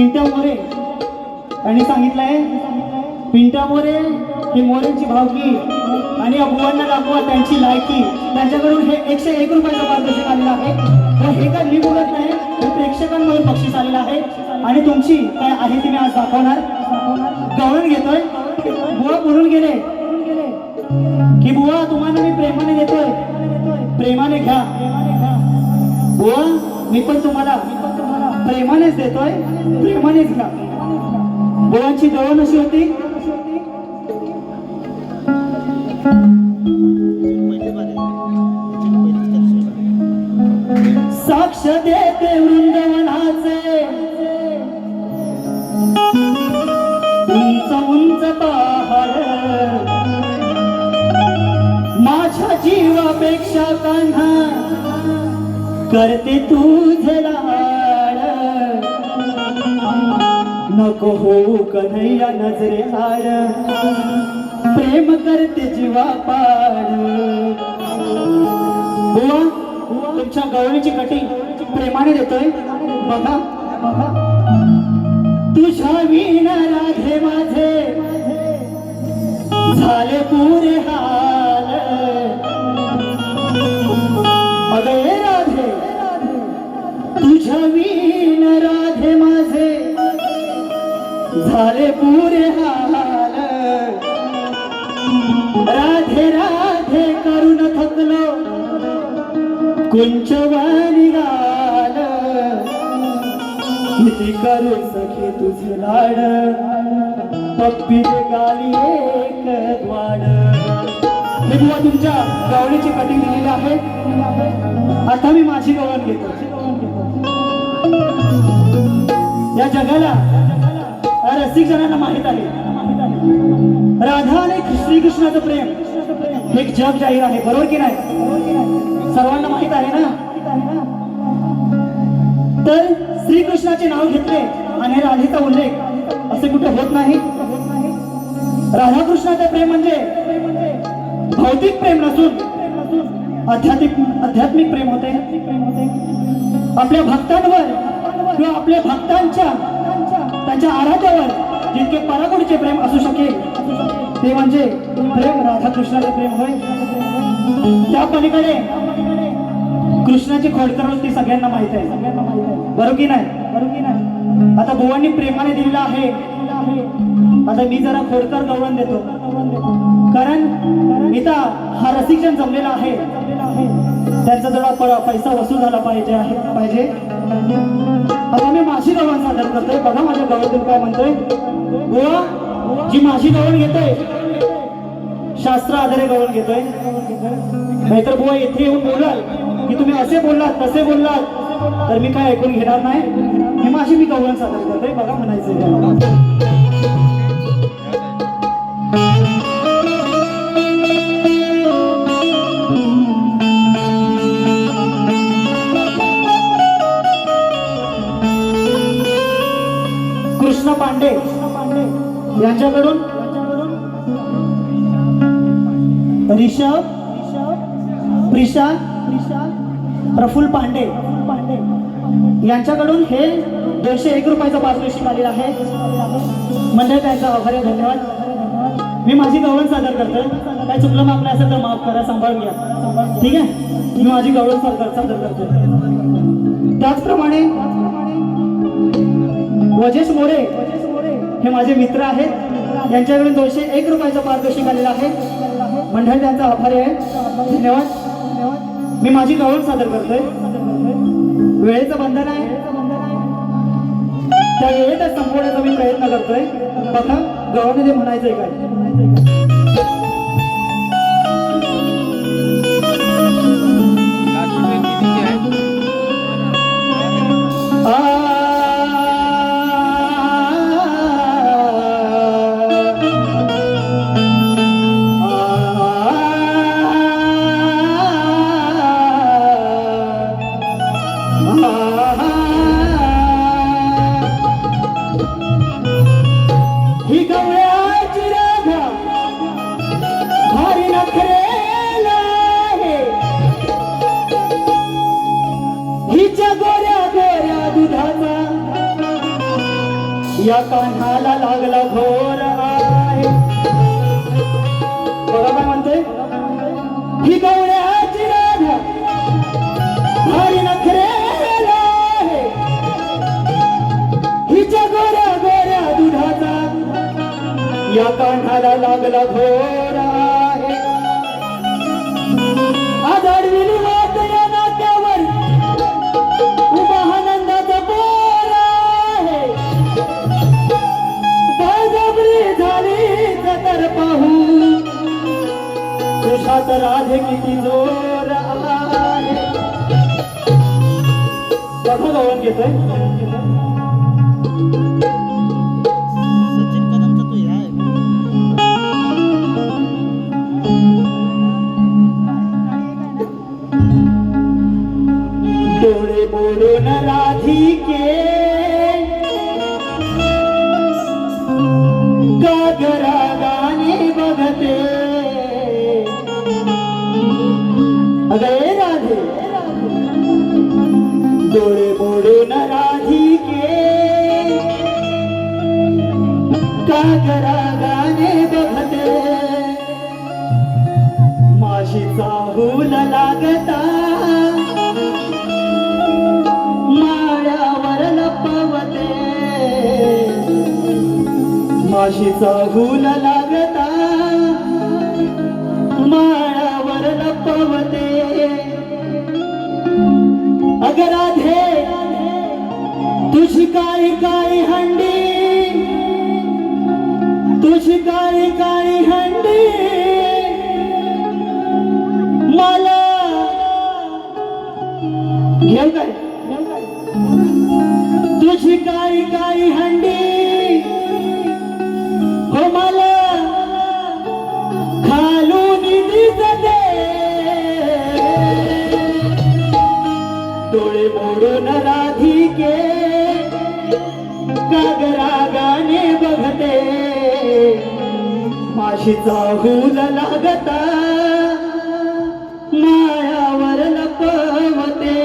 पिंट्या मोरे यांनी सांगितलंय, पिंट्या मोरे ही मोरेंची भावकी आणि अभुवांना दाखवा त्यांची लायकी. त्यांच्याकडून हे 101 रुपयाचं पारितोषिक आलेलं आहे. तर हे काय मी बोलत नाही, हे प्रेक्षकांमधून बक्षीस आलेलं आहे आणि तुमची काय आहे ती मी आज दाखवणार. गवळण घेतोय. बुवा बोलून गेले की बुवा तुम्हाला मी प्रेमाने देतोय, प्रेमाने घ्या. बुवा मी पण तुम्हाला प्रेमानेच देतोय, प्रेमानेच घ्या. बुवांची गवळण अशी होती. साक्ष देते वृंदावनाचे उंच उंच पहाड, माझ्या जीवापेक्षा कान्हा करते तुझे लाड. नको हो कन्हैया नजरे आड, प्रेम करते जीवा पाड. बुवा तुमच्या गवळणीची कटिंग प्रेमाने देतोय. बघा बघा. तुझ्या विना राधे माझे झाले पुरे हाल. अगे राधे तुझ्या विना राधे माझे झाले पुरे हाल. राधे राधे करून थकलो कुंचवानी गाल. किती करू सखे तुझे लाड, पप्पी गाली एक द्वाड. हे बुवा तुमच्या गवळीची कटिंग दिलेली आहे. आता मी माझी गवळण घेतो. या जगाला रसिक जणांना माहित आहे, राधा आणि श्रीकृष्णाचं प्रेम एक जग जाहीर आहे. बरोबर की नाही? सर्वांना माहित आहे ना. तर श्रीकृष्णाचे नाव घेतले आणि राधेचा उल्लेख असे कुठे होत नाही. राधाकृष्णाचे प्रेम म्हणजे भौतिक प्रेम नसून आध्यात्मिक प्रेम होते. आपल्या भक्तांवर किंवा आपल्या भक्तांच्या त्यांच्या आराध्यावर जितके पराकोटीचे प्रेम असू शकेल ते म्हणजे प्रेम राधाकृष्णाचे प्रेम होय. त्या पलीकडे कृष्णाची खोडकर सगळ्यांना माहित आहे. बरोबर की नाही? आता बुवांनी प्रेमाने दिलेलं आहे. आता मी जरा खोडकर गवळण देतो, कारण इथं हा रसिकजन जमलेला आहे. त्यांचा जरा पैसा वसूल झाला पाहिजे. आता मी माझी गवळण सादर करतोय. बघा माझ्या गवळणीतून काय म्हणतोय. बुवा जी माझी गवळण घेतोय शास्त्र आधारे गवळण घेतोय. नाहीतर बुवा येथे येऊन बोलाल की तुम्ही असे बोललात तसे बोललात तर मी काय ऐकून घेणार नाही. हे माझी मी गवळण सादर करतोय. बघा म्हणायचं कृष्ण पांडे यांच्याकडून ऋषभ प्रिशा प्रफुल्ल पांडे यांच्याकडून हे 201 रुपयाचं पारितोषिक आलेलं आहे. मंडळ त्यांचा आभारी आहे. धन्यवाद. मी माझी गवळण सादर करतोय. काय चुकलं मागलं असेल तर माफ करा, सांभाळून घ्या. ठीक आहे? मी माझी गवळण सादर करतोय. त्याचप्रमाणे वजेश मोरे हे माझे मित्र आहेत. यांच्याकडून 201 रुपयाचं पारितोषिक आलेलं आहे. मंडळ त्यांचा आभारी आहे. धन्यवाद. मी माझी गवळण सादर करतोय. वेळेचं बंधन आहे, त्या वेळेतच संपवण्याचा मी प्रयत्न करतोय. बघा गवळणीने म्हणायचंय काय. ही गवळ्याची राधा राधे किती जोर आहे. कथा गवळण घेतोय. सचिन कदमचा तो ह्या आहे डोळे मोडून राधिके गागरा गाणे बघते. अगे राधे डोळे मोडून राधिके गागरा गाणे बघते. माशीचा हूल लागता माळ्यावर लपवते. माशीचा हूल लागता माळ्यावर लपवते. अग राधे तुझी काळी काळी हंडी तुझी काळी काळी हंडी मला घेऊ काय तुझी काळी काळी हंडी हो मला खालून दिसते. डोळे मोडून राधिके गागरा गाणे बघते. माशीचा हूल लागता मायावर लपवते.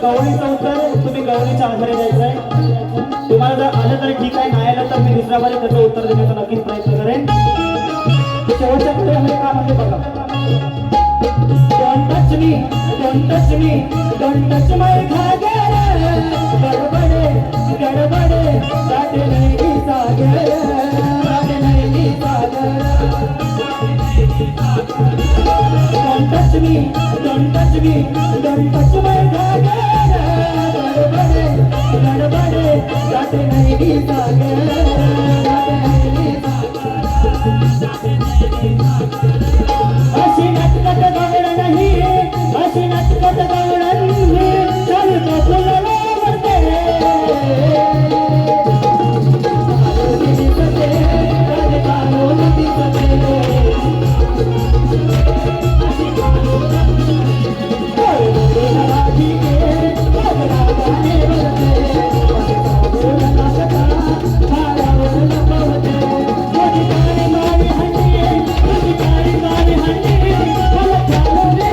गवळीचं उत्तर तुम्ही गवळीच्या आधारे द्यायचंय. तुम्हाला जर आलं तर ठीक आहे, नाही आलं तर मी दुसऱ्या बारी त्याचं उत्तर देण्याचा नक्कीच प्रयत्न करेन. शेवटच्या पुढे काय म्हणते बघा. Don't touch me, don't touch me, don't touch my घागर. गडबडे गडबडे गाठ नाही सागर, गाठ नाही सागर. Don't touch me, don't touch me, don't touch my घागर. गडबडे गडबडे गाठ नाही सागर, गाठ नाही सागर. अशी नाटकट गवळण नाही, अशी नाटकट गवळण नाही, चालतो फुलला वरते. कालोनी दिसते, कालोनी दिसते. मराठी के बगडा गाणे वरते, बोल नाचता भारावर लपवते. कोणी गाणी मारी हंडी, कोणी गाणी मारी हंडी, मला चालवले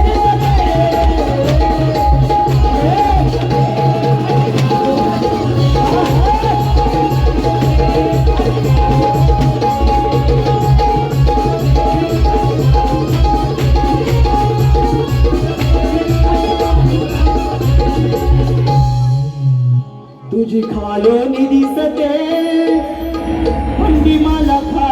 तुझी खालोनी दिसते, हंडी मला खा